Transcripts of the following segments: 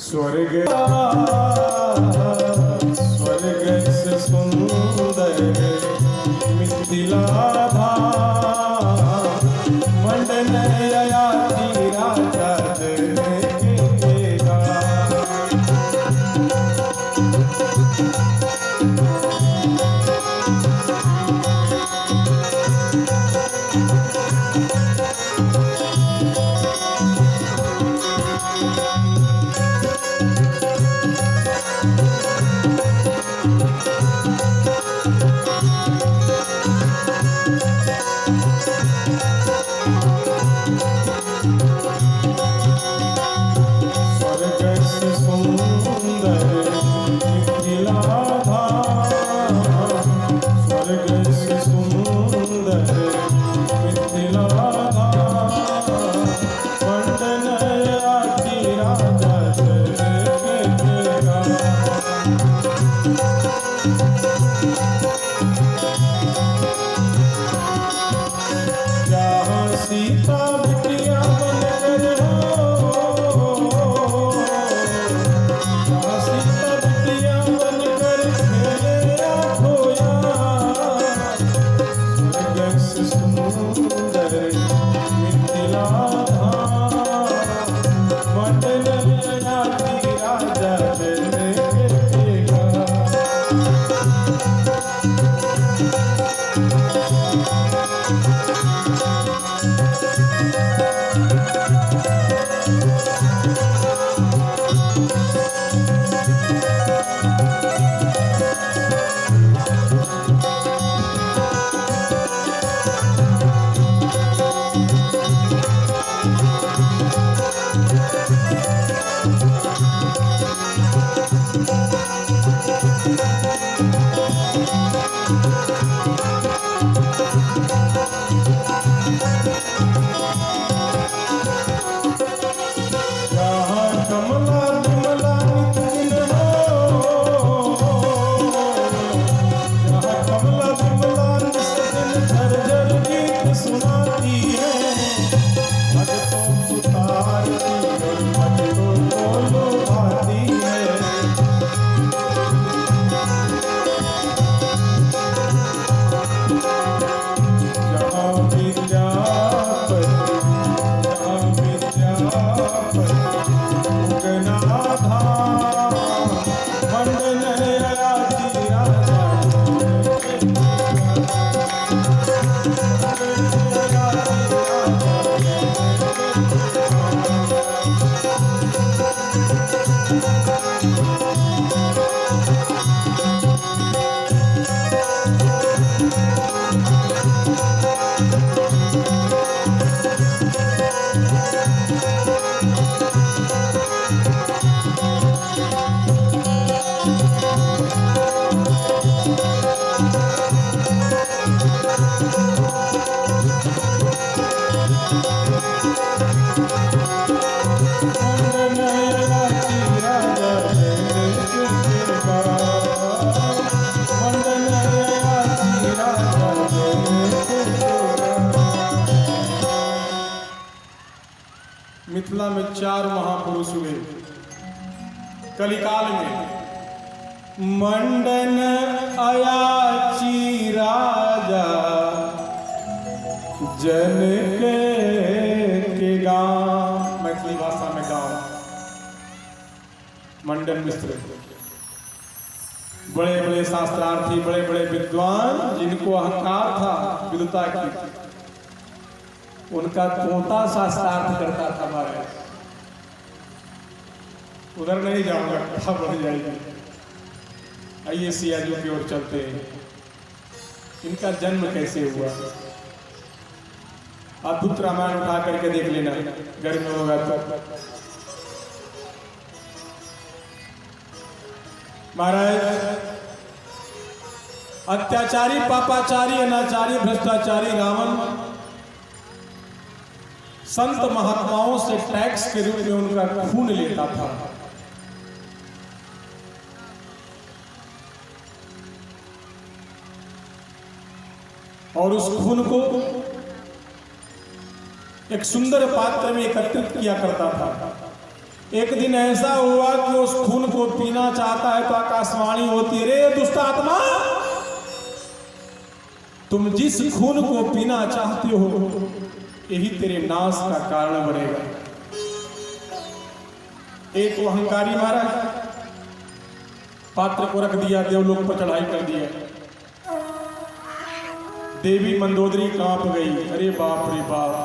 स्वर्ग स्वर्ग से सुंदर मिथिला धाम मंडन अयाति राजा देगा। मिथिला में 4 महापुरुष हुए कलिकाल में। मंडन अयाची राजा जनक के गांव, मैथिली भाषा में गांव। मंडन मिश्र बड़े बड़े शास्त्रार्थी, बड़े बड़े विद्वान, जिनको अहंकार था विद्वता की, उनका पोता शास्त्रार्थ करता था। महाराज उधर नहीं जाऊंगा, कथा बढ़ जाएगी। आइए सियाजू की ओर चलते हैं। इनका जन्म कैसे हुआ, अद्भुत रामायण उठा करके देख लेना, घर में होगा तो। महाराज अत्याचारी, पापाचारी, अनाचारी, भ्रष्टाचारी रावण संत महात्माओं से टैक्स के रूप में उनका खून लेता था। और उस खून को एक सुंदर पात्र में एकत्रित किया करता था। एक दिन ऐसा हुआ कि उस खून को पीना चाहता है तो आकाशवाणी होती है, रे दुष्ट आत्मा, तुम जिस खून को पीना चाहते हो यही तेरे नाश का कारण बनेगा। एक वो अहंकारी महाराज पात्र को रख दिया, देवलोक पर चढ़ाई कर दिया। देवी मंदोदरी कांप गई, अरे बाप रे बाप,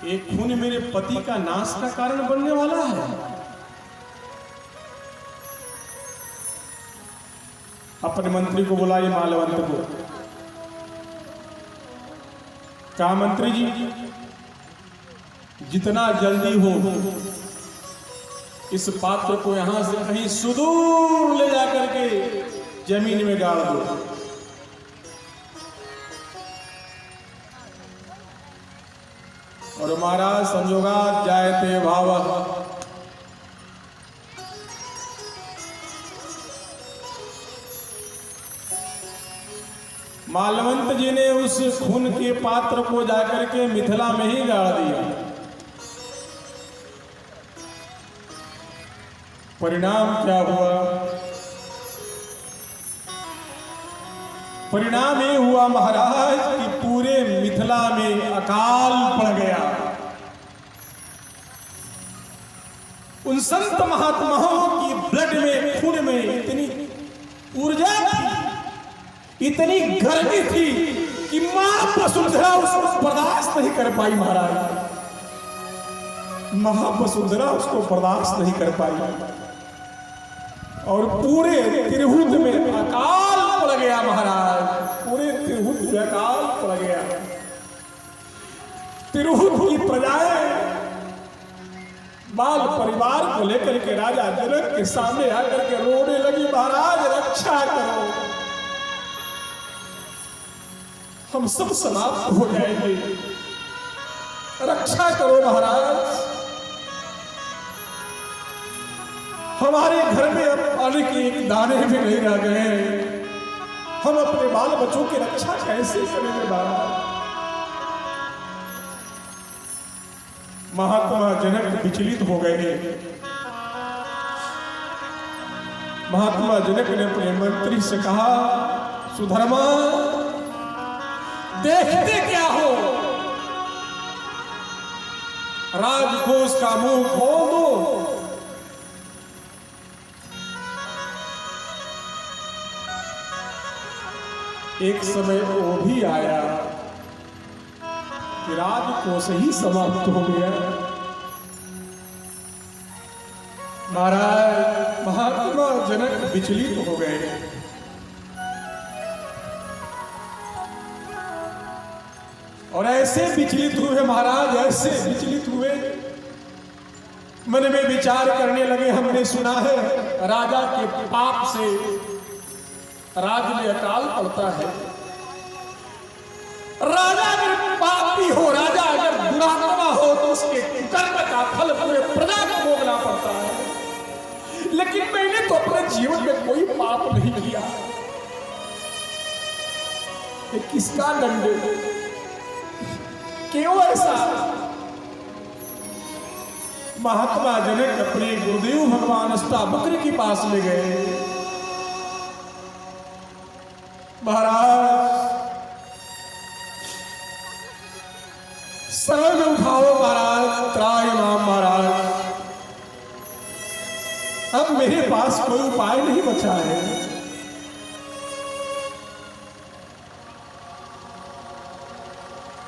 एक खून मेरे पति का नाश का कारण बनने वाला है। अपने मंत्री को बुलाइए, मालवंत को। कहा मंत्री जी, जितना जल्दी हो इस पात्र को यहां से कहीं सुदूर ले जाकर के जमीन में गाड़ दो। और महाराज संयोगात जायते भावः, मालवंत जी ने उस खून के पात्र को जाकर के मिथिला में ही गाड़ दिया। परिणाम क्या हुआ? परिणाम ये हुआ महाराज कि पूरे मिथिला में अकाल पड़ गया। उन संत महात्माओं की ब्लड में, खून में इतनी ऊर्जा थी, इतनी गर्मी थी कि मां वसुंधरा उसको बर्दाश्त नहीं कर पाई। महाराज मां वसुंधरा उसको बर्दाश्त नहीं कर पाई और पूरे तिरहुत में अकाल पड़ गया। महाराज पूरे तिरहुत में अकाल पड़ गया। तिरहुत की प्रजाएं बाल परिवार को लेकर के राजा जनक के सामने आकर के रोने लगी, महाराज रक्षा करो, हम सब समाप्त हो जाएंगे, रक्षा करो महाराज, हमारे घर में अब पानी के एक दाने भी नहीं रह गए, हम अपने बाल बच्चों की रक्षा कैसे करेंगे महाराज। महात्मा जनक विचलित हो गए। महात्मा जनक ने अपने मंत्री से कहा, सुधर्मा देखते क्या हो, राजकोष का मुंह खोल दो। एक समय वो भी आया कि राजकोष ही समाप्त हो गया। महाराज महात्मा जनक विचलित हो गए। और ऐसे विचलित हुए महाराज, ऐसे विचलित हुए, मन में विचार करने लगे, हमने सुना है राजा के पाप से राज्य में अकाल पड़ता है। राजा अगर पापी हो, राजा अगर दुरात्मा हो तो उसके कर्म का फल पूरे प्रजा को भोगना पड़ता है। लेकिन मैंने तो अपने जीवन में कोई पाप नहीं किया, ये किसका दंड, क्यों ऐसा? महात्मा जनक अपने गुरुदेव भगवान अष्टावक्र के पास ले गए। महाराज शरण उठाओ महाराज, त्राय माम महाराज, अब मेरे पास कोई उपाय नहीं बचा है।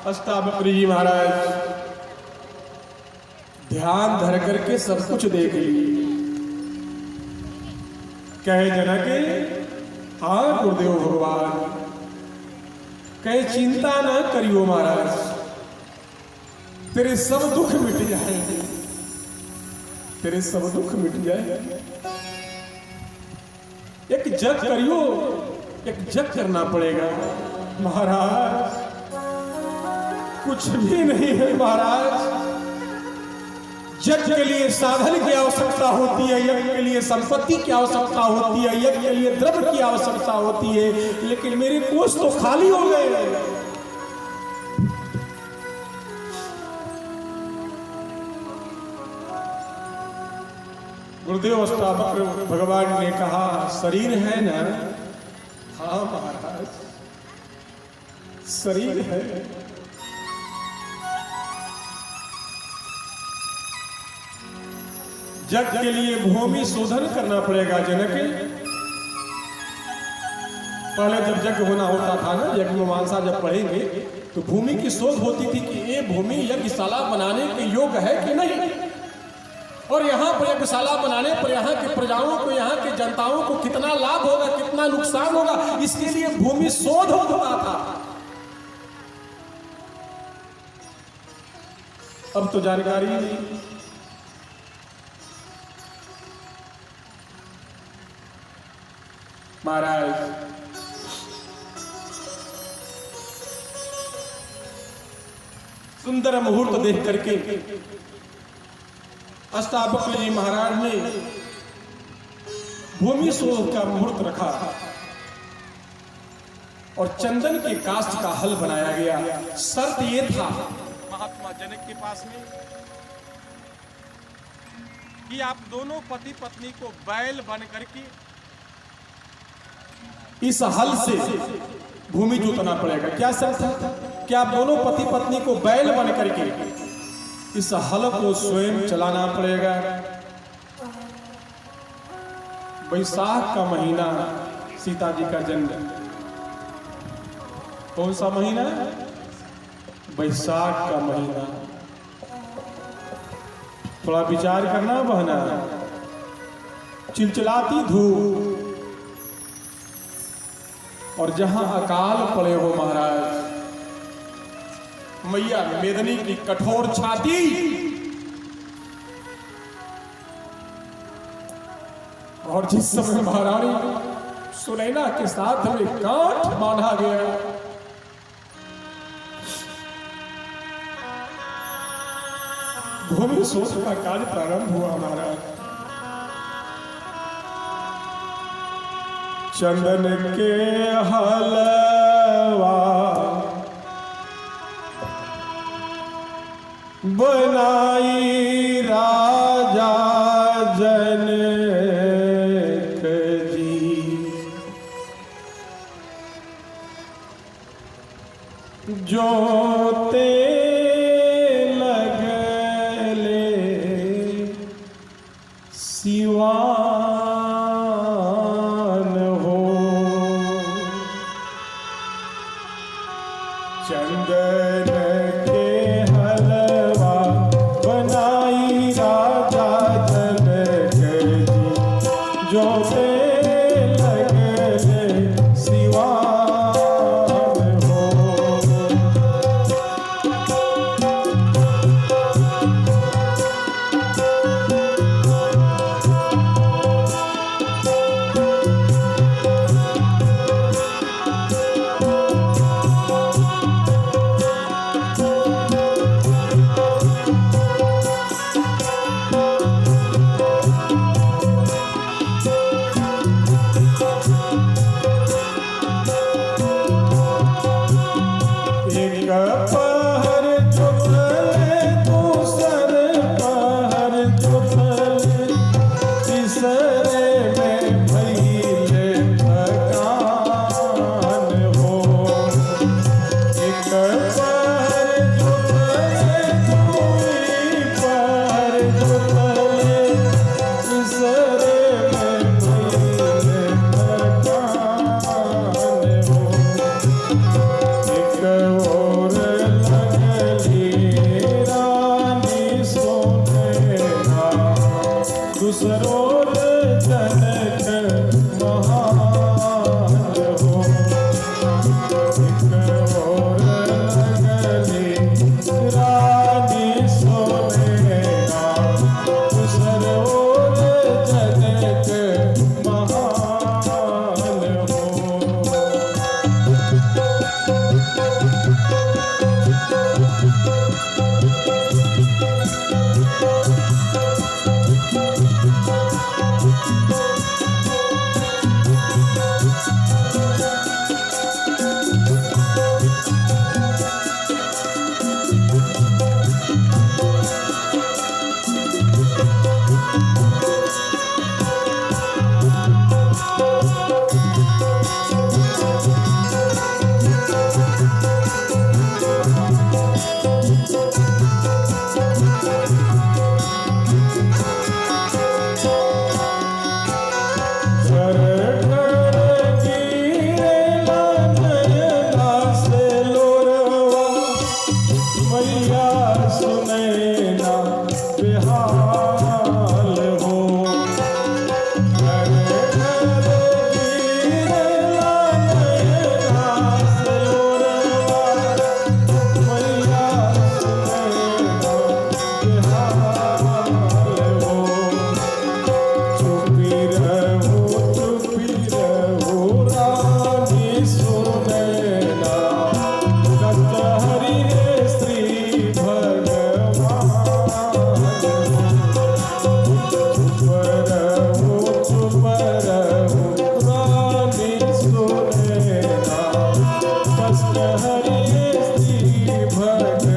अष्टावक्र जी महाराज ध्यान धर करके सब कुछ देख लिए। कहे जनक, हाँ गुरुदेव भगवान, कहे चिंता न करियो महाराज, तेरे सब दुख मिट जाएंगे, तेरे सब दुख मिट जाएंगे। एक जग करियो, एक जग करना पड़ेगा। महाराज कुछ भी नहीं है महाराज, यज्ञ के लिए साधन की आवश्यकता होती है, यज्ञ के लिए संपत्ति की आवश्यकता होती है, यज्ञ के लिए द्रव्य की आवश्यकता होती है, लेकिन मेरे कोष तो खाली हो गए। गुरुदेव अष्टावक्र भगवान ने कहा शरीर है ना? हाँ महाराज शरीर है। जग के लिए भूमि शोधन करना पड़ेगा जनक। पहले जब यज्ञ होना होता था ना, यज्ञ मीमांसा जब पढ़ेंगे तो भूमि की शोध होती थी कि ये भूमि यज्ञशाला बनाने के योग्य है कि नहीं, और यहाँ पर यज्ञशाला बनाने पर यहाँ के प्रजाओं को, यहाँ के जनताओं को कितना लाभ होगा, कितना नुकसान होगा, इसके लिए भूमि शोध होता था। अब तो जानकारी नहीं। महाराज सुंदर मुहूर्त देख करके अष्टावक्र जी महाराज ने भूमि शोध का मुहूर्त रखा और चंदन के काष्ठ का हल बनाया गया। शर्त यह था महात्मा जनक के पास में कि आप दोनों पति पत्नी को बैल बन करके इस हल से भूमि जोतना पड़ेगा। क्या शर्त है? कि आप दोनों पति पत्नी को बैल बन करके इस हल को स्वयं चलाना पड़ेगा। वैशाख का महीना सीता जी का जन्म। कौन सा महीना? वैशाख का महीना। थोड़ा विचार करना बहना। चिलचिलाती धूप और जहां अकाल पड़े हो महाराज, मैया मेदनी की कठोर छाती और जिस समय महारानी सुनैना के साथ में गांठ बांधा गया, भूमि शोध का कार्य प्रारंभ हुआ महाराज। चंदन के हलवा बनाई राजा जनक जी, जोते लगले सिवा चंदन के हलवा बनाई सुनैना बेहाल हो। घरे घरे गिरला नैना से लोरवा, मैया सुनैना बेहाल हो। चुपी रहो रानी सुनैना, कचहरी श्री भगवान। चुप रहो रानी सुनैना, कचहरी श्री भगवान हो।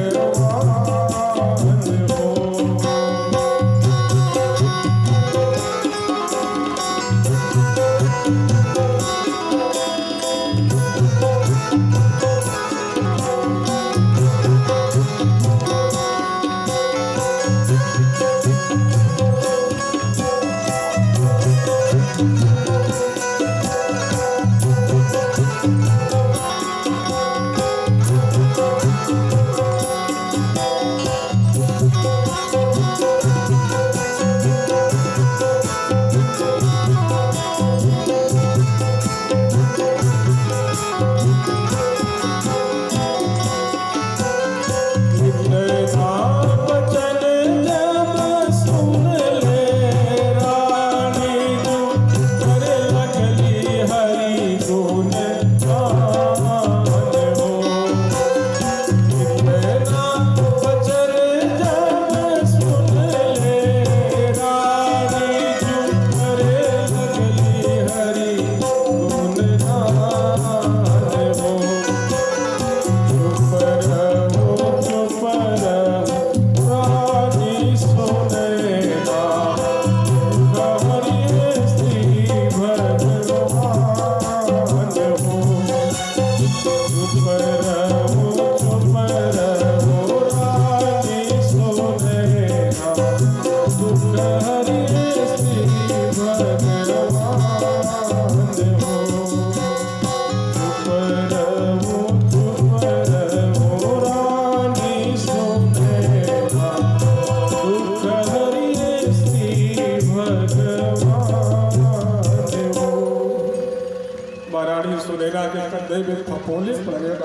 महारानी सुनैना के कंधे में फफोले पड़ गए,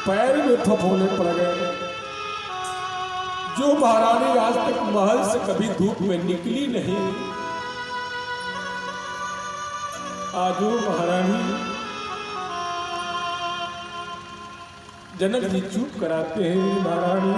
पैर में फफोले पड़ गए। जो महारानी आज तक महल से कभी धूप में निकली नहीं, आज वो महारानी जनक जी चुप कराते हैं। महारानी